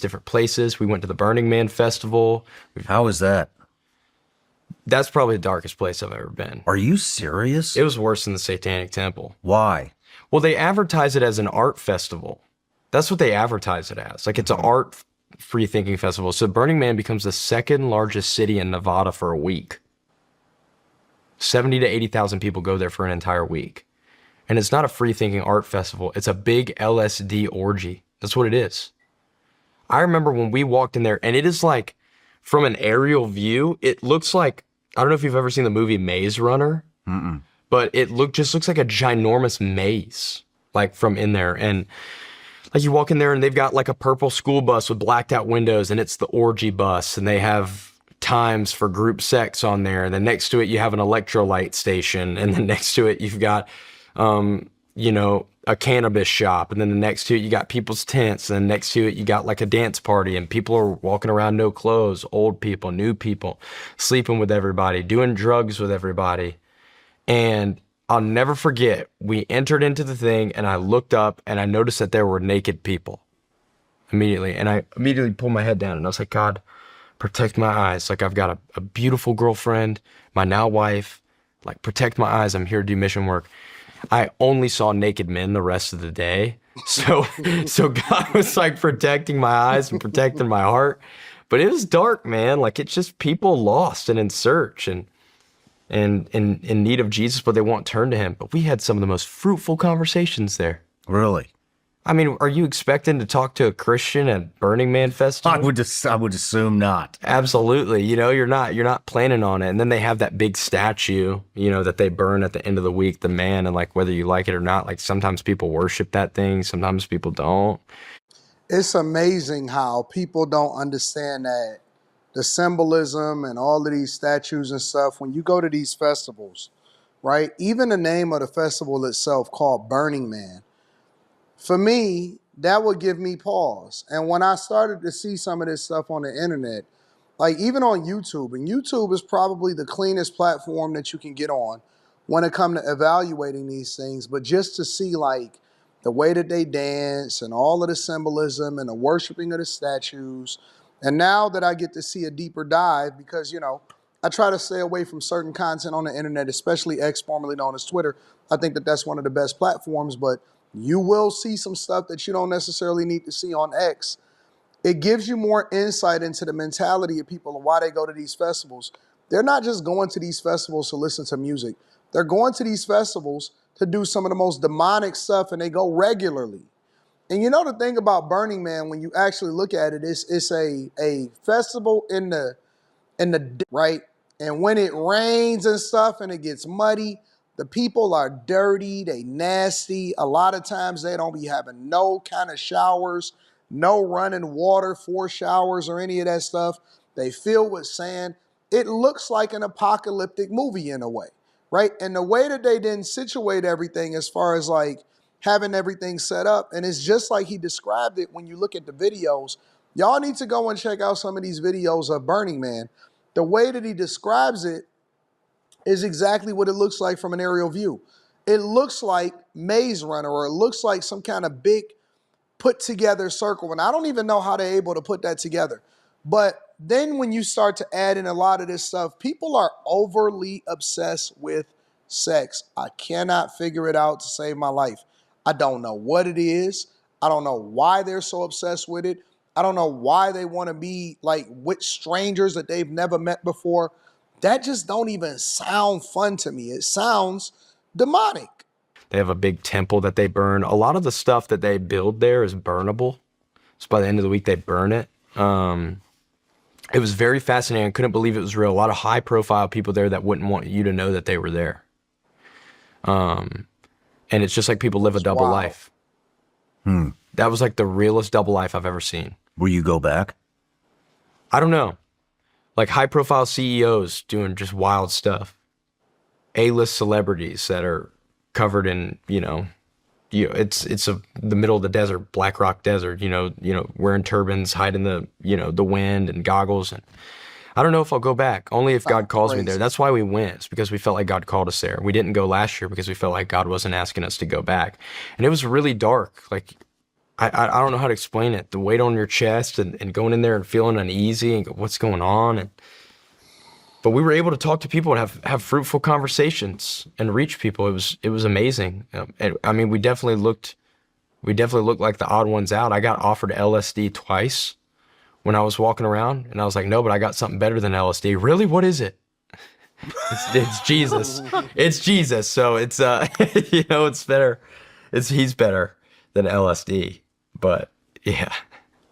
different places. We went to the Burning Man Festival. How is that? That's probably the darkest place I've ever been. Are you serious? It was worse than the Satanic Temple. Why? Well, they advertise it as an art festival. That's what they advertise it as. Like, it's an art free thinking festival. So Burning Man becomes the second largest city in Nevada for a week. 70 to 80,000 people go there for an entire week. And it's not a free thinking art festival. It's a big LSD orgy. That's what it is. I remember when we walked in there, and it is like, from an aerial view, it looks like, I don't know if you've ever seen the movie Maze Runner, but it just looks like a ginormous maze, like from in there. And like you walk in there and they've got like a purple school bus with blacked out windows, and it's the orgy bus, and they have times for group sex on there. And then next to it, you have an electrolyte station. And then next to it, you've got, a cannabis shop. And then the next to it, you got people's tents. And then next to it, you got like a dance party, and people are walking around no clothes, old people, new people, sleeping with everybody, doing drugs with everybody. And I'll never forget, we entered into the thing, and I looked up and I noticed that there were naked people immediately. And I immediately pulled my head down and I was like, God, protect my eyes. Like, I've got a beautiful girlfriend, my now wife, like, protect my eyes. I'm here to do mission work. I only saw naked men the rest of the day. So God was like protecting my eyes and protecting my heart. But it was dark, man. Like, it's just people lost and in search and in need of Jesus, but they won't turn to him. But we had some of the most fruitful conversations there. Really? I mean, are you expecting to talk to a Christian at Burning Man Festival? I would assume not. Absolutely. You're not planning on it. And then they have that big statue, that they burn at the end of the week, the man, and like whether you like it or not, like sometimes people worship that thing, sometimes people don't. It's amazing how people don't understand that the symbolism and all of these statues and stuff, when you go to these festivals, right? Even the name of the festival itself, called Burning Man, for me, that would give me pause. And when I started to see some of this stuff on the internet, like even on YouTube, and YouTube is probably the cleanest platform that you can get on when it comes to evaluating these things, but just to see like the way that they dance and all of the symbolism and the worshiping of the statues. And now that I get to see a deeper dive, because, I try to stay away from certain content on the internet, especially X, formerly known as Twitter. I think that that's one of the best platforms, but you will see some stuff that you don't necessarily need to see on X. It gives you more insight into the mentality of people and why they go to these festivals. They're not just going to these festivals to listen to music. They're going to these festivals to do some of the most demonic stuff, and they go regularly. And the thing about Burning Man, when you actually look at it, it's a festival in the right? And when it rains and stuff and it gets muddy, the people are dirty, they nasty. A lot of times they don't be having no kind of showers, no running water for showers or any of that stuff. They fill with sand. It looks like an apocalyptic movie in a way, right? And the way that they didn't situate everything as far as like having everything set up, and it's just like he described it when you look at the videos. Y'all need to go and check out some of these videos of Burning Man. The way that he describes it is exactly what it looks like from an aerial view. It looks like Maze Runner, or it looks like some kind of big put together circle. And I don't even know how they're able to put that together. But then when you start to add in a lot of this stuff, people are overly obsessed with sex. I cannot figure it out to save my life. I don't know what it is. I don't know why they're so obsessed with it. I don't know why they want to be like with strangers that they've never met before. That just don't even sound fun to me. It sounds demonic. They have a big temple that they burn. A lot of the stuff that they build there is burnable. So by the end of the week, they burn it. It was very fascinating. I couldn't believe it was real. A lot of high profile people there that wouldn't want you to know that they were there. And it's just like people live a double life. That was like the realest double life I've ever seen. Will you go back? I don't know. Like high profile CEOs doing just wild stuff. A-list celebrities that are covered in, it's the middle of the desert, Black Rock Desert, wearing turbans, hiding the wind and goggles. And I don't know if I'll go back, only if God calls me there. That's why we went. It's because we felt like God called us there. We didn't go last year because we felt like God wasn't asking us to go back. And it was really dark. Like I don't know how to explain it. The weight on your chest and going in there and feeling uneasy and go, what's going on? But we were able to talk to people and have fruitful conversations and reach people. It was amazing. And, I mean, we definitely looked like the odd ones out. I got offered LSD twice when I was walking around, and I was like, no, but I got something better than LSD. Really? What is it? It's Jesus. It's Jesus. So it's it's better. He's better than LSD. But yeah,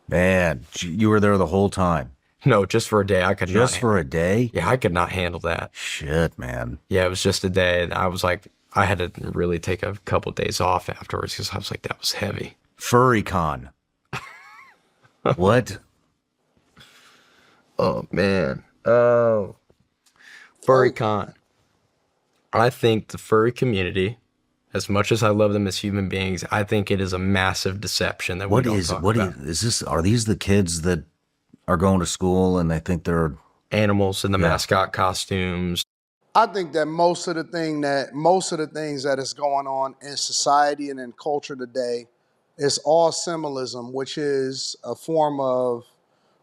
Man, you were there the whole time. no, just for a day. I could not. Just for a day? Yeah, I could not handle that. Shit, man. Yeah, it was just a day, and I was like, I had to really take a couple days off afterwards because I was like, that was heavy. FurryCon. What? Oh man. Oh, furry con. I think the furry community, as much as I love them as human beings, I think it is a massive deception that we What don't is talk what about. is this? Are these the kids that are going to school and they think they're Animals in the Yeah. mascot costumes. I think that most of the things that is going on in society and in culture today is all symbolism, which is a form of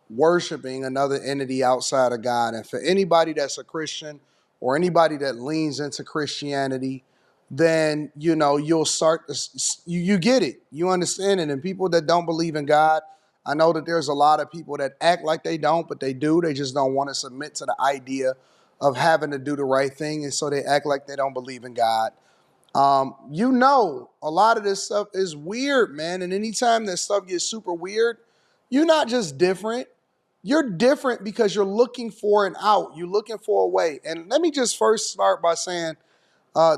worshiping another entity outside of God. And for anybody that's a Christian or anybody that leans into Christianity, then you'll start to you get it, you understand it. And people that don't believe in God, I know that there's a lot of people that act like they don't, but they do. They just don't want to submit to the idea of having to do the right thing, and so they act like they don't believe in God. A lot of this stuff is weird, man. And anytime that stuff gets super weird, you're not just different. You're different because you're looking for an out. You're looking for a way. And let me just first start by saying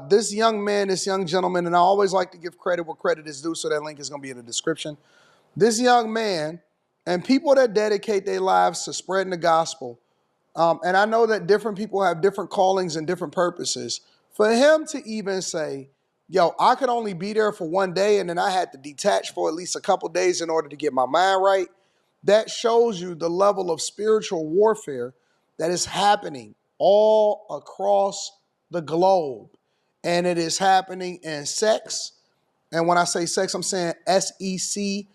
this young man, this young gentleman, and I always like to give credit where credit is due, so that link is going to be in the description. This young man and people that dedicate their lives to spreading the gospel, and I know that different people have different callings and different purposes. For him to even say, yo, I could only be there for one day and then I had to detach for at least a couple days in order to get my mind right, that shows you the level of spiritual warfare that is happening all across the globe. And it is happening in sex. And when I say sex, I'm saying SECTs.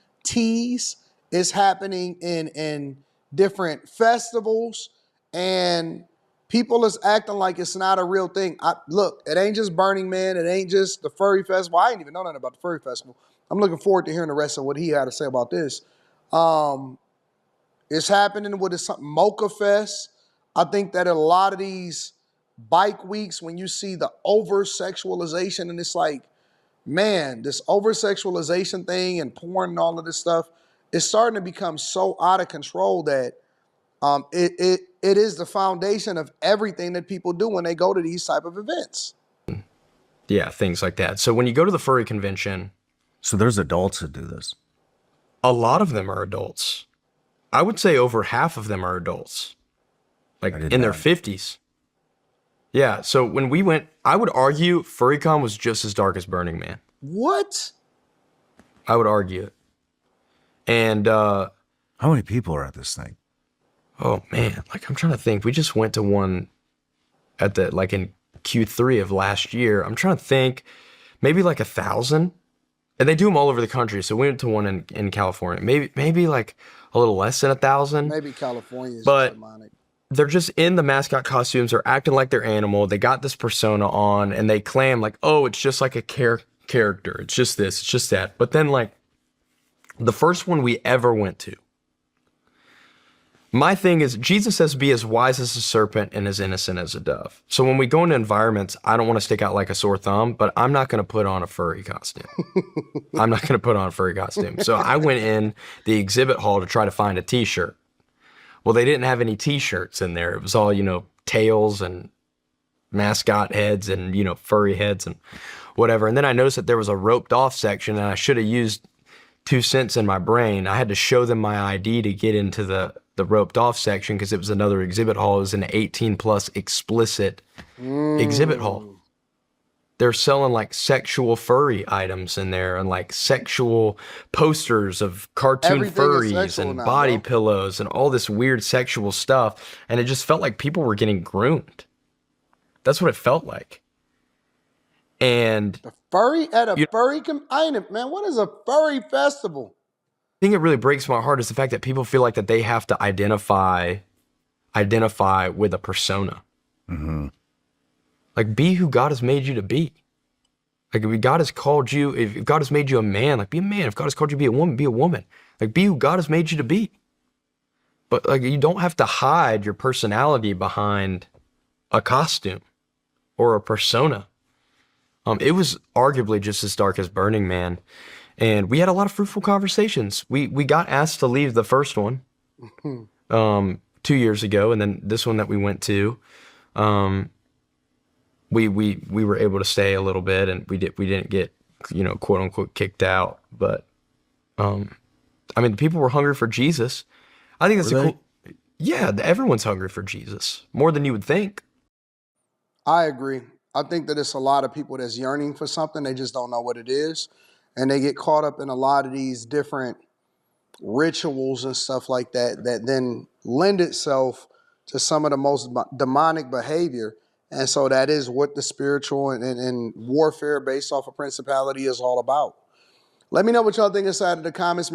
It's happening in different festivals, and people is acting like it's not a real thing. Look, it ain't just Burning Man. It ain't just the Furry Festival. I ain't even know nothing about the Furry Festival. I'm looking forward to hearing the rest of what he had to say about this. It's happening with this Mocha Fest. I think that a lot of these bike weeks, when you see the over sexualization, and it's like, man, this over sexualization thing and porn and all of this stuff is starting to become so out of control that it is the foundation of everything that people do when they go to these type of events. Yeah, things like that. So when you go to the furry convention, so there's adults that do this. a lot of them are adults. I would say over half of them are adults, like I didn't in their know. 50s. Yeah, so when we went, I would argue FurryCon was just as dark as Burning Man. What? I would argue it. And How many people are at this thing? oh man, like I'm trying to think. We just went to one at the like in Q3 of last year. I'm trying to think, maybe like 1,000. And they do them all over the country. So we went to one in California. Maybe like a little less than 1,000. Maybe California is But- demonic. They're just in the mascot costumes. They're acting like they're animal. They got this persona on, and they claim like, oh, it's just like a character. It's just this. It's just that. But then like the first one we ever went to. My thing is, Jesus says, be as wise as a serpent and as innocent as a dove. So when we go into environments, I don't want to stick out like a sore thumb, but I'm not going to put on a furry costume. I'm not going to put on a furry costume. So I went in the exhibit hall to try to find a t-shirt. Well, they didn't have any t-shirts in there. It was all, tails and mascot heads and, furry heads and whatever. And then I noticed that there was a roped off section, and I should have used 2 cents in my brain. I had to show them my ID to get into the roped off section because it was another exhibit hall. It was an 18 plus explicit exhibit hall. They're selling like sexual furry items in there and like sexual posters of cartoon Everything is furries sexual and now, body bro. pillows and all this weird sexual stuff. And it just felt like people were getting groomed. That's what it felt like. And Furry at a furry man, what is a furry festival? thing that really breaks my heart is the fact that people feel like that they have to identify with a persona. Like, be who God has made you to be. Like, if God has called you, if God has made you a man, like, be a man. If God has called you to be a woman, be a woman. Like, be who God has made you to be. But like, you don't have to hide your personality behind a costume or a persona. It was arguably just as dark as Burning Man, and we had a lot of fruitful conversations. We got asked to leave the first one 2 years ago, and then this one that we went to, we were able to stay a little bit, and we didn't get, quote unquote kicked out. But I mean, the people were hungry for Jesus. I think that's Were a they? cool. Yeah, everyone's hungry for Jesus more than you would think. I agree. I think that it's a lot of people that's yearning for something. They just don't know what it is. And they get caught up in a lot of these different rituals and stuff like that that then lend itself to some of the most demonic behavior. And so that is what the spiritual and warfare based off of principality is all about. Let me know what y'all think inside of the comments.